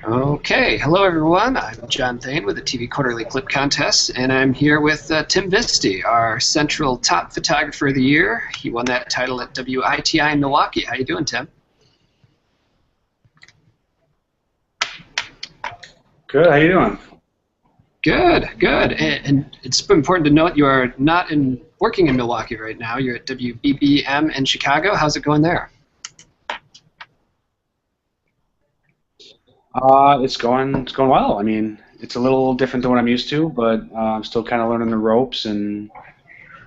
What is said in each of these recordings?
Okay, hello everyone. I'm John Thane with the TV Quarterly Clip Contest, and I'm here with Tim Viste, our Central Top Photographer of the Year. He won that title at WITI in Milwaukee. How you doing, Tim? Good. How you doing? Good, good. And it's important to note you are not working in Milwaukee right now. You're at WBBM in Chicago. How's it going there? It's going well. I mean, it's a little different than what I'm used to, but I'm still kind of learning the ropes, and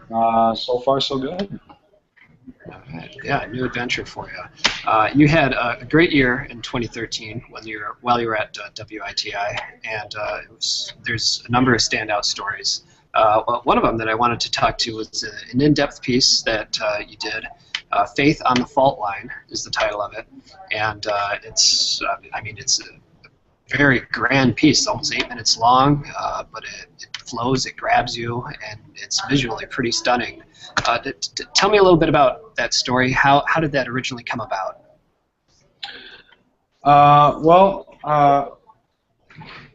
so far so good. Yeah, new adventure for you. You had a great year in 2013 while you were at WITI, and there's a number of standout stories. Well, one of them that I wanted to talk to was an in-depth piece that you did. "Faith on the Fault Line" is the title of it, and it's a very grand piece. It's almost 8 minutes long, but it flows, it grabs you, and it's visually pretty stunning. Tell me a little bit about that story. How did that originally come about?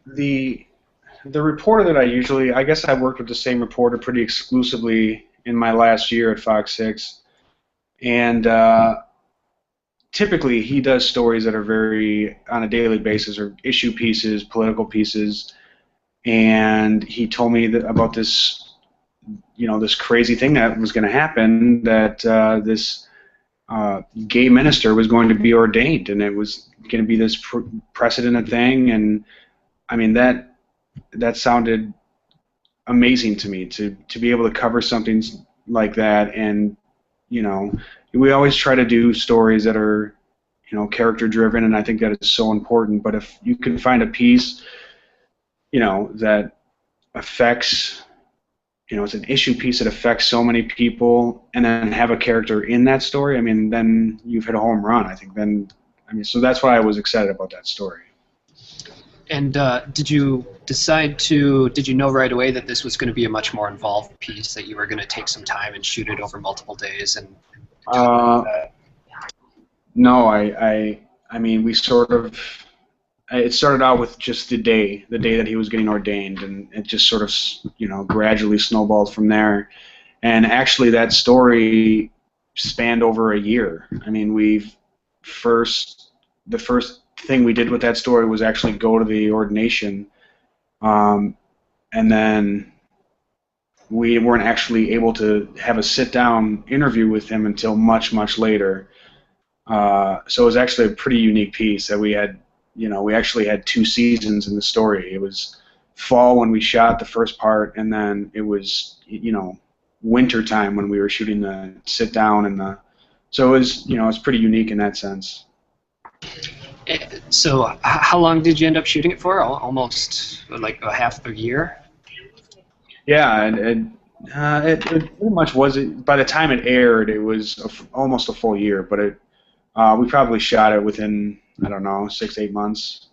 The reporter that I guess I worked with the same reporter pretty exclusively in my last year at Fox 6, and typically he does stories that are very on a daily basis, or issue pieces, political pieces, and he told me about this, this crazy thing that was going to happen, that this gay minister was going to be ordained, and it was going to be this precedented thing. And I mean, that sounded amazing to me, to be able to cover something like that. And we always try to do stories that are character driven, and I think that is so important. But if you can find a piece that affects, it's an issue piece that affects so many people, and then have a character in that story, I mean, then you've hit a home run. So that's why I was excited about that story. And did you know right away that this was going to be a much more involved piece, that you were going to take some time and shoot it over multiple days? No, I mean, it started out with just the day that he was getting ordained, and it just sort of, gradually snowballed from there. And actually, that story spanned over a year. I mean, the first thing we did with that story was actually go to the ordination, and then we weren't actually able to have a sit-down interview with him until much, much later. So it was actually a pretty unique piece that we had. We actually had 2 seasons in the story. It was fall when we shot the first part, and then it was, winter time when we were shooting the sit down, so it was, it's pretty unique in that sense. So how long did you end up shooting it for? Almost like a half a year? Yeah, it pretty much was. By the time it aired, it was almost a full year, but we probably shot it within, I don't know, 6 to 8 months.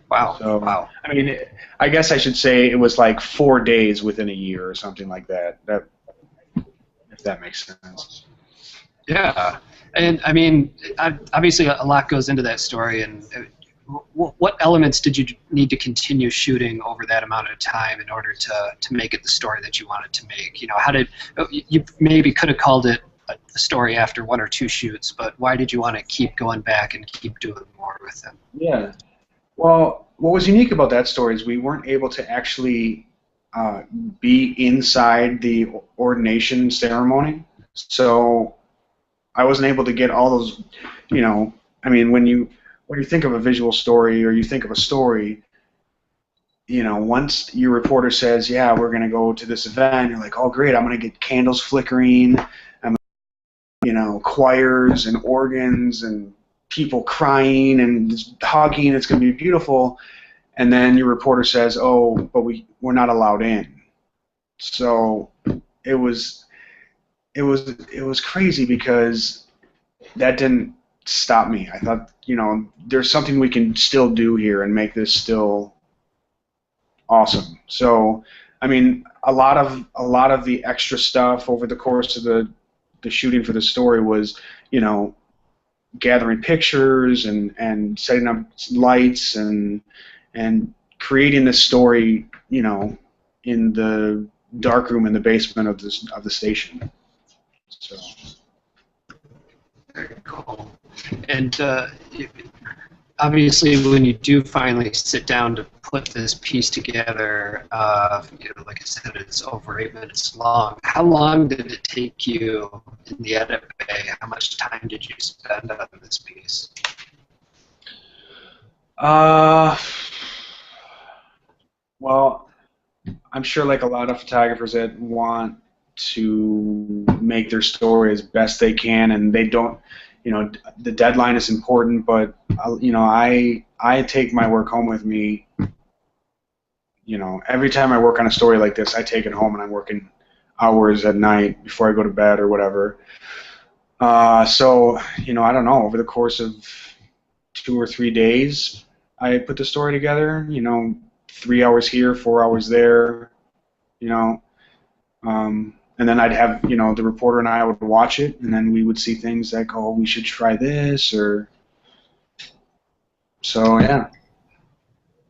Wow. So, wow. I mean, I guess I should say it was like 4 days within a year or something like that. If that makes sense. Yeah. And I mean, obviously a lot goes into that story. And what elements did you need to continue shooting over that amount of time in order to make it the story that you wanted to make? You maybe could have called it a story after 1 or 2 shoots, but why did you want to keep going back and keep doing more with them? Yeah. Well, what was unique about that story is we weren't able to actually be inside the ordination ceremony, so I wasn't able to get all those, I mean, when you think of a visual story, or you think of a story, once your reporter says, yeah, we're going to go to this event, you're like, oh, great, I'm going to get candles flickering, choirs and organs and people crying and hugging, it's going to be beautiful. And then your reporter says, oh, but we're not allowed in. So it was crazy, because that didn't stop me. I thought, there's something we can still do here and make this still awesome. So, I mean, a lot of the extra stuff over the course of the shooting for the story was, gathering pictures and setting up lights and creating this story, you know, in the dark room in the basement of the station. So. Very cool. And obviously, when you do finally sit down to put this piece together, you know, like I said, it's over 8 minutes long. How long did it take you in the edit bay? How much time did you spend on this piece? Well, I'm sure like a lot of photographers that want to make their story as best they can, and they don't, you know, the deadline is important, but you know, I take my work home with me. You know, every time I work on a story like this, I take it home and I'm working hours at night before I go to bed or whatever. So, you know, I don't know, over the course of 2 or 3 days, I put the story together, you know, 3 hours here, 4 hours there, you know, and then I'd have, you know, the reporter and I would watch it, and then we would see things like, oh, we should try this, or so, yeah.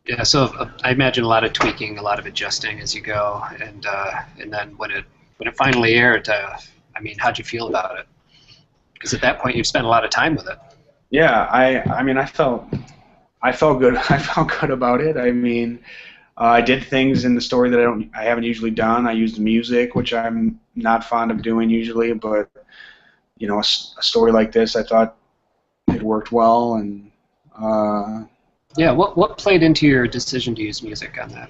Yeah, so I imagine a lot of tweaking, a lot of adjusting as you go, and then when it finally aired, I mean, how'd you feel about it? Because at that point, you've spent a lot of time with it. Yeah, I mean, I felt good. I felt good about it. I mean, I did things in the story that I haven't usually done. I used music, which I'm not fond of doing usually, but you know, a story like this, I thought it worked well, and yeah, what played into your decision to use music on that?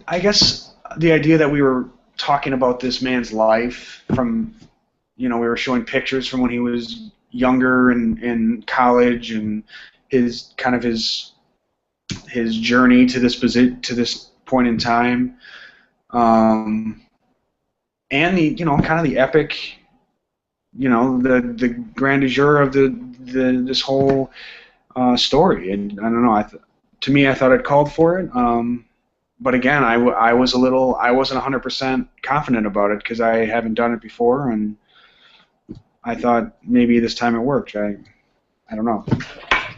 I guess the idea that we were talking about this man's life from, you know, we were showing pictures from when he was younger and in college, and his kind of his journey to this point in time, and the, you know, kind of the epic, you know, the grandeur of this whole story. And I don't know, to me, I thought it called for it. But again, I wasn't 100% confident about it because I haven't done it before, and I thought maybe this time it worked. I don't know.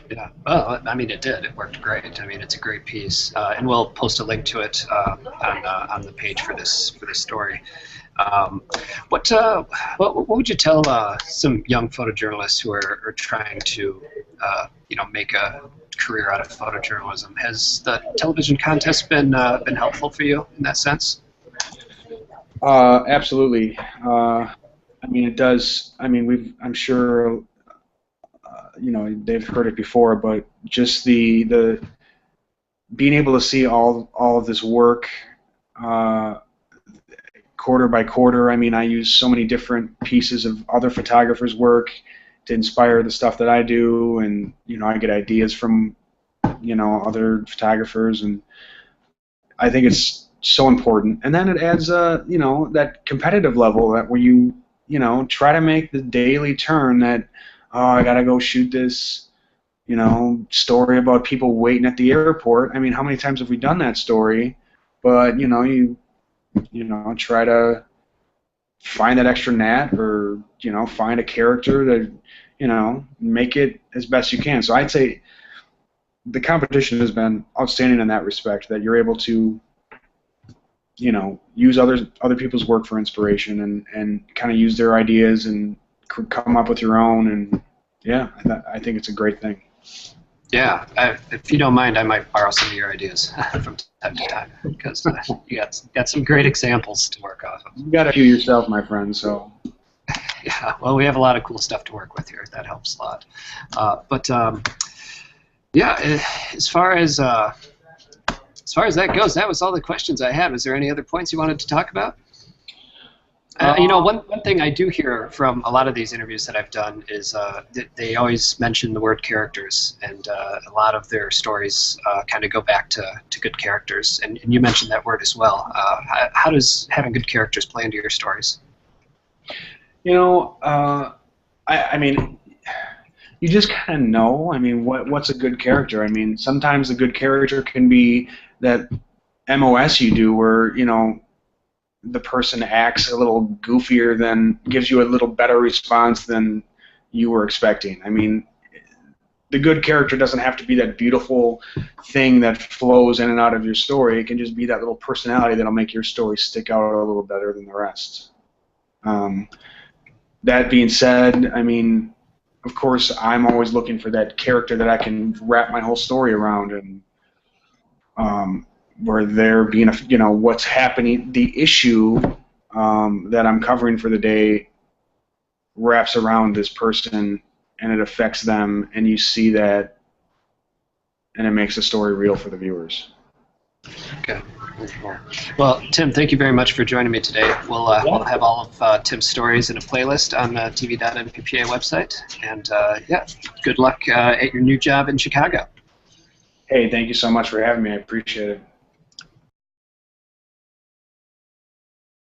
Yeah, well, I mean, it did. It worked great. I mean, it's a great piece, and we'll post a link to it on the page for this story. What would you tell some young photojournalists who are trying to you know, make a career out of photojournalism? Has the television contest been helpful for you in that sense? Absolutely. I mean, it does. I mean, I'm sure, you know, they've heard it before, but just the being able to see all of this work quarter by quarter. I mean, I use so many different pieces of other photographers' work to inspire the stuff that I do, and you know, I get ideas from, you know, other photographers, and I think it's so important. And then it adds you know, that competitive level that where you know, try to make the daily turn that, oh, I gotta go shoot this, you know, story about people waiting at the airport. I mean, how many times have we done that story? But you know, you know, try to find that extra gnat, or you know, find a character that, you know, make it as best you can. So I'd say the competition has been outstanding in that respect, that you're able to, you know, use other people's work for inspiration, and kind of use their ideas and come up with your own. And yeah, I think it's a great thing. Yeah, if you don't mind, I might borrow some of your ideas from time to time, because you got some great examples to work off of. You got a few yourself, my friend. So. Yeah, well, we have a lot of cool stuff to work with here. That helps a lot. But yeah, as far as that goes, that was all the questions I had. Was there any other points you wanted to talk about? You know, one thing I do hear from a lot of these interviews that I've done is they always mention the word characters, and a lot of their stories kind of go back to good characters, and you mentioned that word as well. How does having good characters play into your stories? You know, I mean, you just kind of know. I mean, what's a good character? I mean, sometimes a good character can be that MOS you do, where, you know, the person acts a little goofier than, gives you a little better response than you were expecting. I mean, the good character doesn't have to be that beautiful thing that flows in and out of your story. It can just be that little personality that'll make your story stick out a little better than the rest. That being said, I mean, of course, I'm always looking for that character that I can wrap my whole story around, and where they're being, what's happening, the issue that I'm covering for the day wraps around this person, and it affects them, and you see that, and it makes the story real for the viewers. Okay. Well, Tim, thank you very much for joining me today. We'll have all of Tim's stories in a playlist on the TV.mppa website. And yeah, good luck at your new job in Chicago. Hey, thank you so much for having me. I appreciate it.